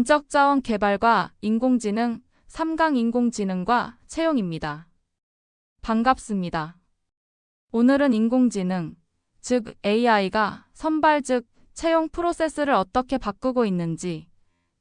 인적 자원 개발과 인공지능, 3강 인공지능과 채용입니다. 반갑습니다. 오늘은 인공지능, 즉 AI가 선발 즉 채용 프로세스를 어떻게 바꾸고 있는지,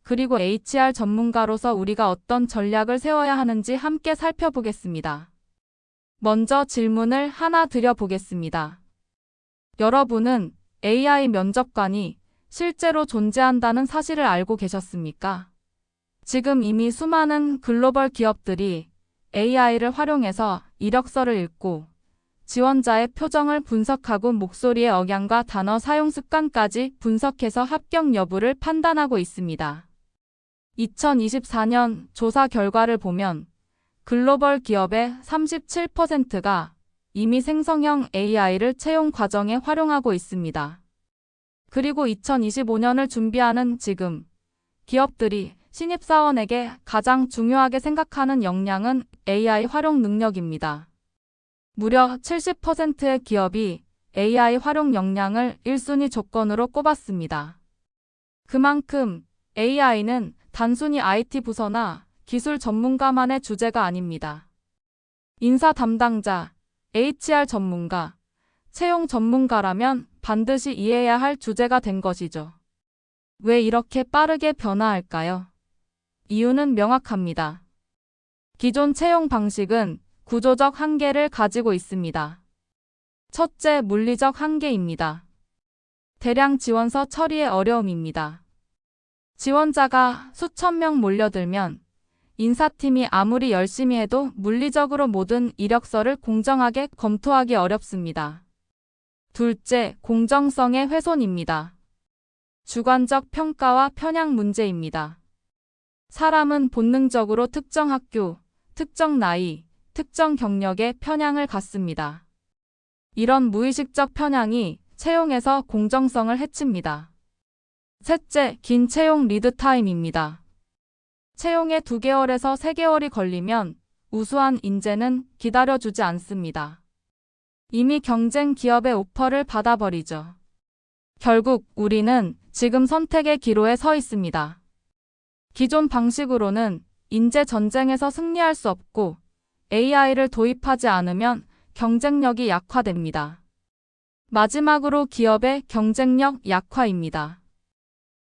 그리고 HR 전문가로서 우리가 어떤 전략을 세워야 하는지 함께 살펴보겠습니다. 먼저 질문을 하나 드려보겠습니다. 여러분은 AI 면접관이 실제로 존재한다는 사실을 알고 계셨습니까? 지금 이미 수많은 글로벌 기업들이 AI를 활용해서 이력서를 읽고 지원자의 표정을 분석하고 목소리의 억양과 단어 사용 습관까지 분석해서 합격 여부를 판단하고 있습니다. 2024년 조사 결과를 보면 글로벌 기업의 37%가 이미 생성형 AI를 채용 과정에 활용하고 있습니다. 그리고 2025년을 준비하는 지금 기업들이 신입사원에게 가장 중요하게 생각하는 역량은 AI 활용 능력입니다. 무려 70%의 기업이 AI 활용 역량을 1순위 조건으로 꼽았습니다. 그만큼 AI는 단순히 IT 부서나 기술 전문가만의 주제가 아닙니다. 인사 담당자, HR 전문가, 채용 전문가라면 반드시 이해해야 할 주제가 된 것이죠. 왜 이렇게 빠르게 변화할까요? 이유는 명확합니다. 기존 채용 방식은 구조적 한계를 가지고 있습니다. 첫째, 물리적 한계입니다. 대량 지원서 처리의 어려움입니다. 지원자가 수천 명 몰려들면 인사팀이 아무리 열심히 해도 물리적으로 모든 이력서를 공정하게 검토하기 어렵습니다. 둘째, 공정성의 훼손입니다. 주관적 평가와 편향 문제입니다. 사람은 본능적으로 특정 학교, 특정 나이, 특정 경력에 편향을 갖습니다. 이런 무의식적 편향이 채용에서 공정성을 해칩니다. 셋째, 긴 채용 리드 타임입니다. 채용에 2개월에서 3개월이 걸리면 우수한 인재는 기다려주지 않습니다. 이미 경쟁 기업의 오퍼를 받아버리죠. 결국 우리는 지금 선택의 기로에 서 있습니다. 기존 방식으로는 인재 전쟁에서 승리할 수 없고 AI를 도입하지 않으면 경쟁력이 약화됩니다. 마지막으로 기업의 경쟁력 약화입니다.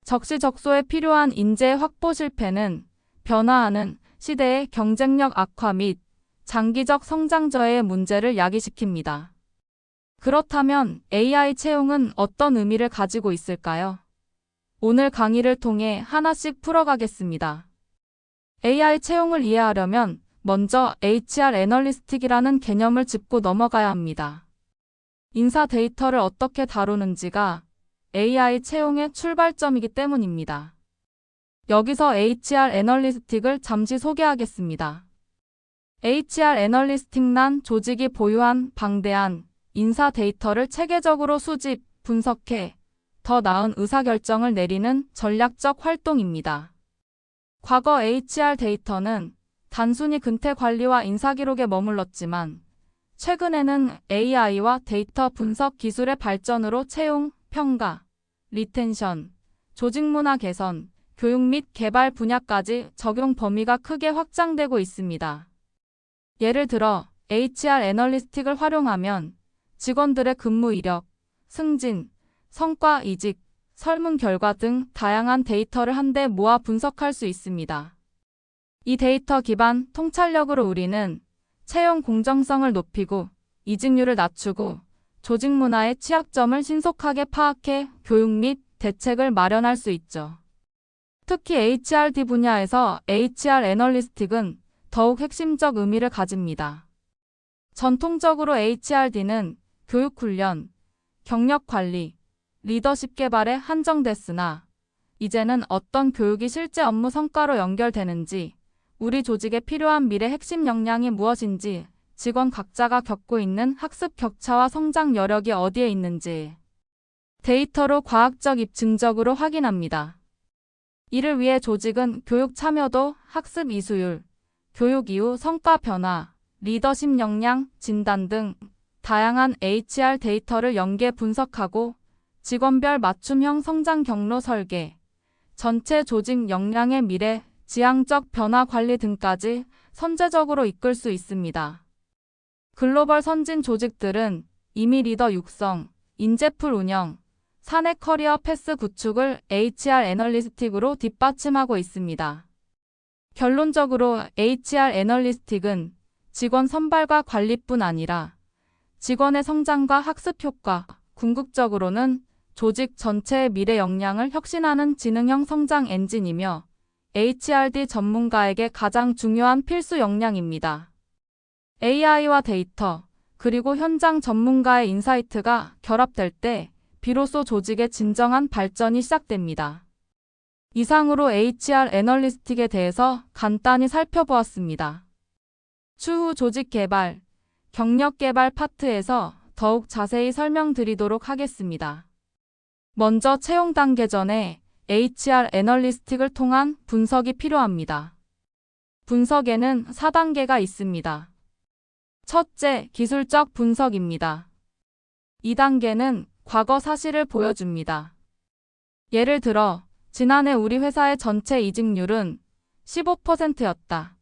적시적소에 필요한 인재 확보 실패는 변화하는 시대의 경쟁력 악화 및 장기적 성장 저해의 문제를 야기시킵니다. 그렇다면 AI 채용은 어떤 의미를 가지고 있을까요? 오늘 강의를 통해 하나씩 풀어가겠습니다. AI 채용을 이해하려면 먼저 HR 애널리스틱이라는 개념을 짚고 넘어가야 합니다. 인사 데이터를 어떻게 다루는지가 AI 채용의 출발점이기 때문입니다. 여기서 HR 애널리스틱을 잠시 소개하겠습니다. HR 애널리스틱란 조직이 보유한 방대한 인사 데이터를 체계적으로 수집, 분석해 더 나은 의사결정을 내리는 전략적 활동입니다. 과거 HR 데이터는 단순히 근태 관리와 인사기록에 머물렀지만 최근에는 AI와 데이터 분석 기술의 발전으로 채용, 평가, 리텐션, 조직 문화 개선, 교육 및 개발 분야까지 적용 범위가 크게 확장되고 있습니다. 예를 들어 HR 애널리스틱을 활용하면 직원들의 근무 이력, 승진, 성과 이직, 설문 결과 등 다양한 데이터를 한데 모아 분석할 수 있습니다. 이 데이터 기반 통찰력으로 우리는 채용 공정성을 높이고 이직률을 낮추고 조직 문화의 취약점을 신속하게 파악해 교육 및 대책을 마련할 수 있죠. 특히 HRD 분야에서 HR 애널리스틱은 더욱 핵심적 의미를 가집니다. 전통적으로 HRD는 교육훈련, 경력관리, 리더십 개발에 한정됐으나 이제는 어떤 교육이 실제 업무 성과로 연결되는지, 우리 조직에 필요한 미래 핵심 역량이 무엇인지, 직원 각자가 겪고 있는 학습 격차와 성장 여력이 어디에 있는지 데이터로 과학적 입증적으로 확인합니다. 이를 위해 조직은 교육 참여도, 학습 이수율, 교육 이후 성과 변화, 리더십 역량, 진단 등 다양한 HR 데이터를 연계 분석하고 직원별 맞춤형 성장 경로 설계, 전체 조직 역량의 미래, 지향적 변화 관리 등까지 선제적으로 이끌 수 있습니다. 글로벌 선진 조직들은 이미 리더 육성, 인재풀 운영, 사내 커리어 패스 구축을 HR 애널리스틱으로 뒷받침하고 있습니다. 결론적으로 HR 애널리스틱은 직원 선발과 관리뿐 아니라 직원의 성장과 학습 효과, 궁극적으로는 조직 전체의 미래 역량을 혁신하는 지능형 성장 엔진이며 HRD 전문가에게 가장 중요한 필수 역량입니다. AI와 데이터, 그리고 현장 전문가의 인사이트가 결합될 때 비로소 조직의 진정한 발전이 시작됩니다. 이상으로 HR 애널리스틱에 대해서 간단히 살펴보았습니다. 추후 조직 개발, 경력 개발 파트에서 더욱 자세히 설명드리도록 하겠습니다. 먼저 채용 단계 전에 HR 애널리스틱을 통한 분석이 필요합니다. 분석에는 4단계가 있습니다. 첫째, 기술적 분석입니다. 2단계는 과거 사실을 보여줍니다. 예를 들어, 지난해 우리 회사의 전체 이직률은 15%였다.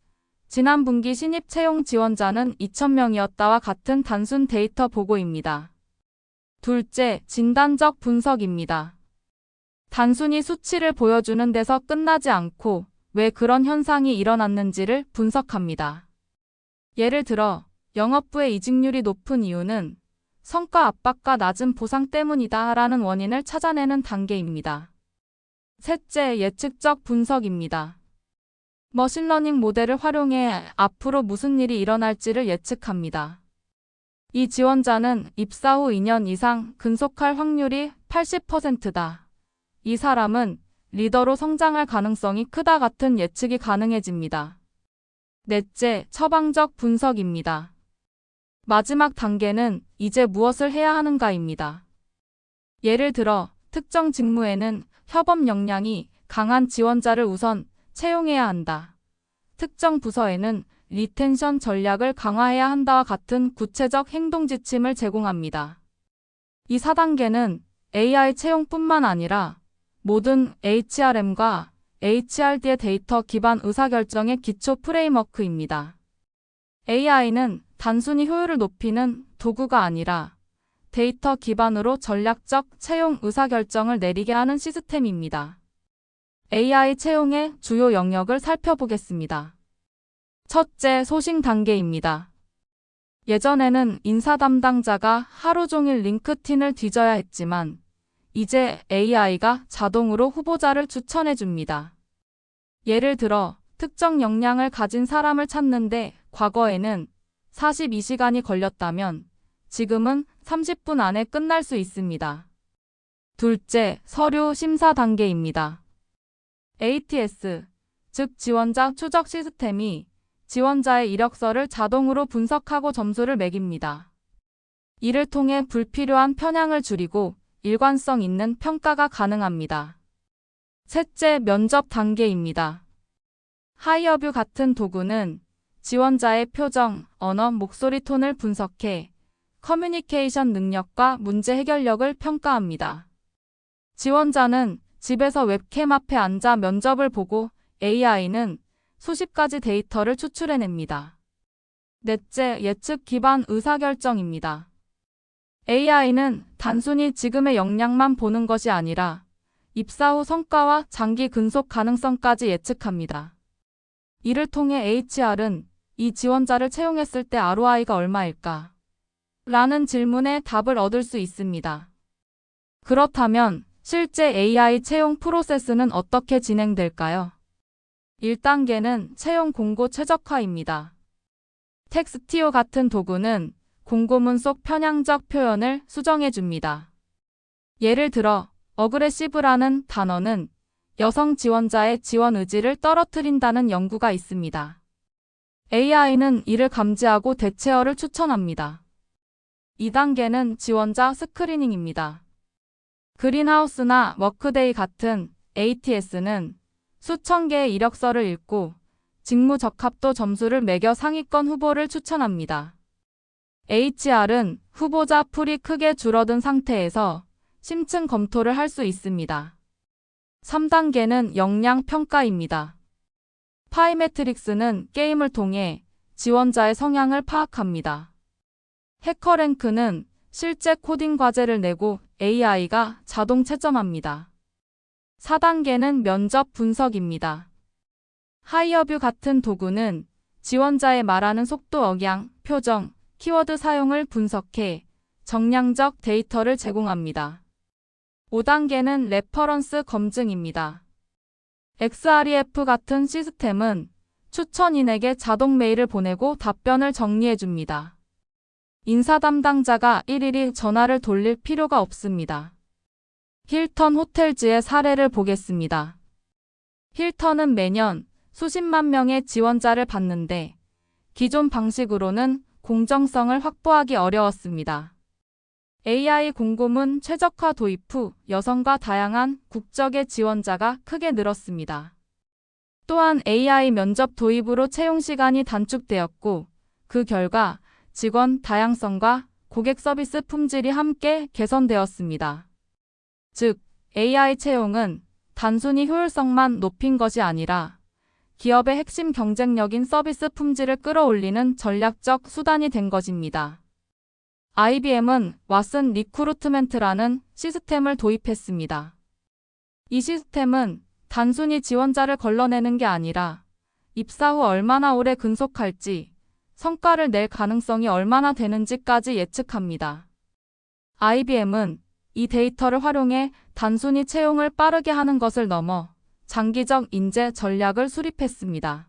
지난 분기 신입 채용 지원자는 2,000명이었다와 같은 단순 데이터 보고입니다. 둘째, 진단적 분석입니다. 단순히 수치를 보여주는 데서 끝나지 않고 왜 그런 현상이 일어났는지를 분석합니다. 예를 들어, 영업부의 이직률이 높은 이유는 성과 압박과 낮은 보상 때문이다 라는 원인을 찾아내는 단계입니다. 셋째, 예측적 분석입니다. 머신러닝 모델을 활용해 앞으로 무슨 일이 일어날지를 예측합니다. 이 지원자는 입사 후 2년 이상 근속할 확률이 80%다. 이 사람은 리더로 성장할 가능성이 크다 같은 예측이 가능해집니다. 넷째, 처방적 분석입니다. 마지막 단계는 이제 무엇을 해야 하는가입니다. 예를 들어, 특정 직무에는 협업 역량이 강한 지원자를 우선 채용해야 한다. 특정 부서에는 리텐션 전략을 강화해야 한다와 같은 구체적 행동 지침을 제공합니다. 이 4단계는 AI 채용뿐만 아니라 모든 HRM과 HRD의 데이터 기반 의사결정의 기초 프레임워크입니다. AI는 단순히 효율을 높이는 도구가 아니라 데이터 기반으로 전략적 채용 의사결정을 내리게 하는 시스템입니다. AI 채용의 주요 영역을 살펴보겠습니다. 첫째, 소싱 단계입니다. 예전에는 인사 담당자가 하루 종일 링크틴을 뒤져야 했지만 이제 AI가 자동으로 후보자를 추천해줍니다. 예를 들어 특정 역량을 가진 사람을 찾는데 과거에는 42시간이 걸렸다면 지금은 30분 안에 끝날 수 있습니다. 둘째, 서류 심사 단계입니다. ATS, 즉 지원자 추적 시스템이 지원자의 이력서를 자동으로 분석하고 점수를 매깁니다. 이를 통해 불필요한 편향을 줄이고 일관성 있는 평가가 가능합니다. 셋째, 면접 단계입니다. 하이어뷰 같은 도구는 지원자의 표정, 언어, 목소리 톤을 분석해 커뮤니케이션 능력과 문제 해결력을 평가합니다. 지원자는 집에서 웹캠 앞에 앉아 면접을 보고 AI는 수십 가지 데이터를 추출해냅니다. 넷째, 예측 기반 의사결정입니다. AI는 단순히 지금의 역량만 보는 것이 아니라 입사 후 성과와 장기 근속 가능성까지 예측합니다. 이를 통해 HR은 이 지원자를 채용했을 때 ROI가 얼마일까? 라는 질문에 답을 얻을 수 있습니다. 그렇다면 실제 AI 채용 프로세스는 어떻게 진행될까요? 1단계는 채용 공고 최적화입니다. 텍스티오 같은 도구는 공고문 속 편향적 표현을 수정해줍니다. 예를 들어 어그레시브라는 단어는 여성 지원자의 지원 의지를 떨어뜨린다는 연구가 있습니다. AI는 이를 감지하고 대체어를 추천합니다. 2단계는 지원자 스크리닝입니다. 그린하우스나 워크데이 같은 ATS는 수천 개의 이력서를 읽고 직무 적합도 점수를 매겨 상위권 후보를 추천합니다. HR은 후보자 풀이 크게 줄어든 상태에서 심층 검토를 할 수 있습니다. 3단계는 역량 평가입니다. 파이매트릭스는 게임을 통해 지원자의 성향을 파악합니다. 해커랭크는 실제 코딩 과제를 내고 AI가 자동 채점합니다. 4단계는 면접 분석입니다. 하이어뷰 같은 도구는 지원자의 말하는 속도, 억양, 표정, 키워드 사용을 분석해 정량적 데이터를 제공합니다. 5단계는 레퍼런스 검증입니다. XREF 같은 시스템은 추천인에게 자동 메일을 보내고 답변을 정리해줍니다. 인사 담당자가 일일이 전화를 돌릴 필요가 없습니다. 힐턴 호텔즈의 사례를 보겠습니다. 힐턴은 매년 수십만 명의 지원자를 받는데 기존 방식으로는 공정성을 확보하기 어려웠습니다. AI 공고문 최적화 도입 후 여성과 다양한 국적의 지원자가 크게 늘었습니다. 또한 AI 면접 도입으로 채용 시간이 단축되었고 그 결과 직원 다양성과 고객 서비스 품질이 함께 개선되었습니다. 즉, AI 채용은 단순히 효율성만 높인 것이 아니라 기업의 핵심 경쟁력인 서비스 품질을 끌어올리는 전략적 수단이 된 것입니다. IBM은 왓슨 리크루트멘트라는 시스템을 도입했습니다. 이 시스템은 단순히 지원자를 걸러내는 게 아니라 입사 후 얼마나 오래 근속할지, 성과를 낼 가능성이 얼마나 되는지까지 예측합니다. IBM은 이 데이터를 활용해 단순히 채용을 빠르게 하는 것을 넘어 장기적 인재 전략을 수립했습니다.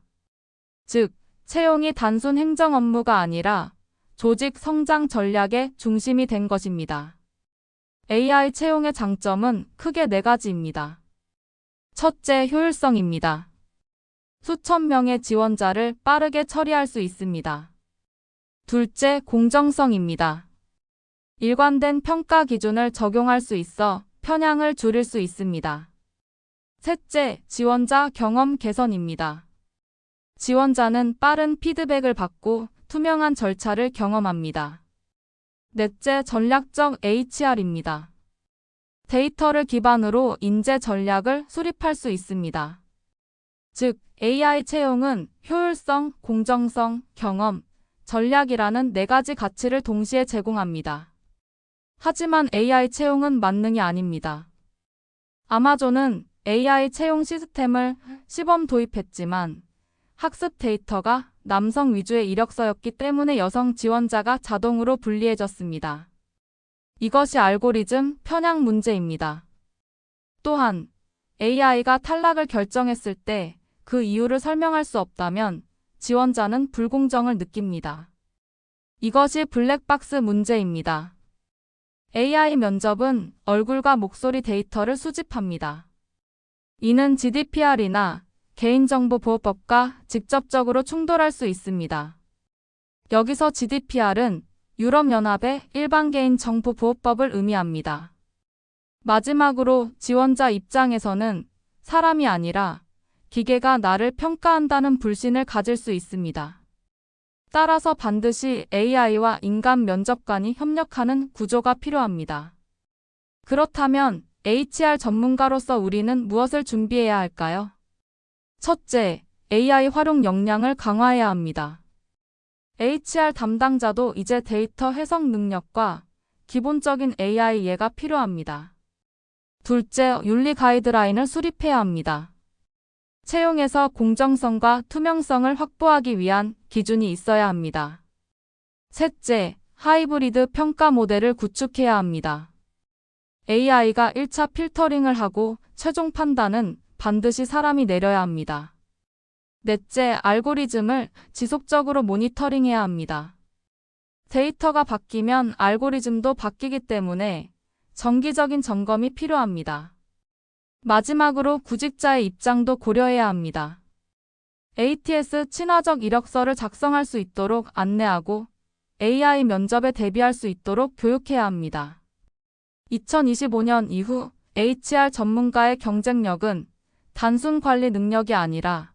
즉, 채용이 단순 행정 업무가 아니라 조직 성장 전략의 중심이 된 것입니다. AI 채용의 장점은 크게 4가지입니다. 첫째, 효율성입니다. 수천 명의 지원자를 빠르게 처리할 수 있습니다. 둘째, 공정성입니다. 일관된 평가 기준을 적용할 수 있어 편향을 줄일 수 있습니다. 셋째, 지원자 경험 개선입니다. 지원자는 빠른 피드백을 받고 투명한 절차를 경험합니다. 넷째, 전략적 HR입니다. 데이터를 기반으로 인재 전략을 수립할 수 있습니다. 즉, AI 채용은 효율성, 공정성, 경험, 전략이라는 4가지 가치를 동시에 제공합니다. 하지만 AI 채용은 만능이 아닙니다. 아마존은 AI 채용 시스템을 시범 도입했지만 학습 데이터가 남성 위주의 이력서였기 때문에 여성 지원자가 자동으로 불리해졌습니다. 이것이 알고리즘 편향 문제입니다. 또한 AI가 탈락을 결정했을 때 그 이유를 설명할 수 없다면 지원자는 불공정을 느낍니다. 이것이 블랙박스 문제입니다. AI 면접은 얼굴과 목소리 데이터를 수집합니다. 이는 GDPR이나 개인정보보호법과 직접적으로 충돌할 수 있습니다. 여기서 GDPR은 유럽연합의 일반개인정보보호법을 의미합니다. 마지막으로 지원자 입장에서는 사람이 아니라 기계가 나를 평가한다는 불신을 가질 수 있습니다. 따라서 반드시 AI와 인간 면접관이 협력하는 구조가 필요합니다. 그렇다면 HR 전문가로서 우리는 무엇을 준비해야 할까요? 첫째, AI 활용 역량을 강화해야 합니다. HR 담당자도 이제 데이터 해석 능력과 기본적인 AI 이해가 필요합니다. 둘째, 윤리 가이드라인을 수립해야 합니다. 채용에서 공정성과 투명성을 확보하기 위한 기준이 있어야 합니다. 셋째, 하이브리드 평가 모델을 구축해야 합니다. AI가 1차 필터링을 하고 최종 판단은 반드시 사람이 내려야 합니다. 넷째, 알고리즘을 지속적으로 모니터링해야 합니다. 데이터가 바뀌면 알고리즘도 바뀌기 때문에 정기적인 점검이 필요합니다. 마지막으로 구직자의 입장도 고려해야 합니다. ATS 친화적 이력서를 작성할 수 있도록 안내하고 AI 면접에 대비할 수 있도록 교육해야 합니다. 2025년 이후 HR 전문가의 경쟁력은 단순 관리 능력이 아니라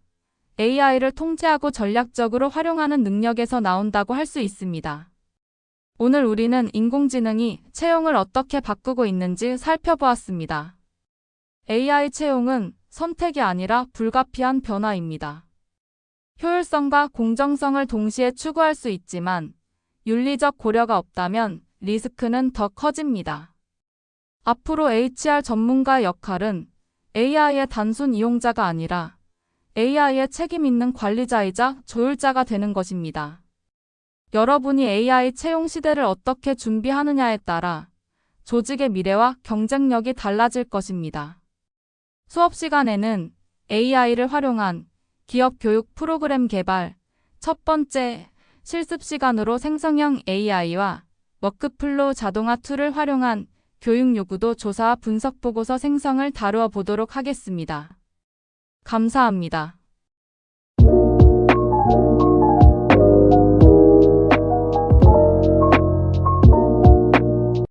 AI를 통제하고 전략적으로 활용하는 능력에서 나온다고 할 수 있습니다. 오늘 우리는 인공지능이 채용을 어떻게 바꾸고 있는지 살펴보았습니다. AI 채용은 선택이 아니라 불가피한 변화입니다. 효율성과 공정성을 동시에 추구할 수 있지만 윤리적 고려가 없다면 리스크는 더 커집니다. 앞으로 HR 전문가의 역할은 AI의 단순 이용자가 아니라 AI의 책임 있는 관리자이자 조율자가 되는 것입니다. 여러분이 AI 채용 시대를 어떻게 준비하느냐에 따라 조직의 미래와 경쟁력이 달라질 것입니다. 수업 시간에는 AI를 활용한 기업 교육 프로그램 개발, 첫 번째 실습 시간으로 생성형 AI와 워크플로우 자동화 툴을 활용한 교육 요구도 조사와 분석 보고서 생성을 다루어 보도록 하겠습니다. 감사합니다.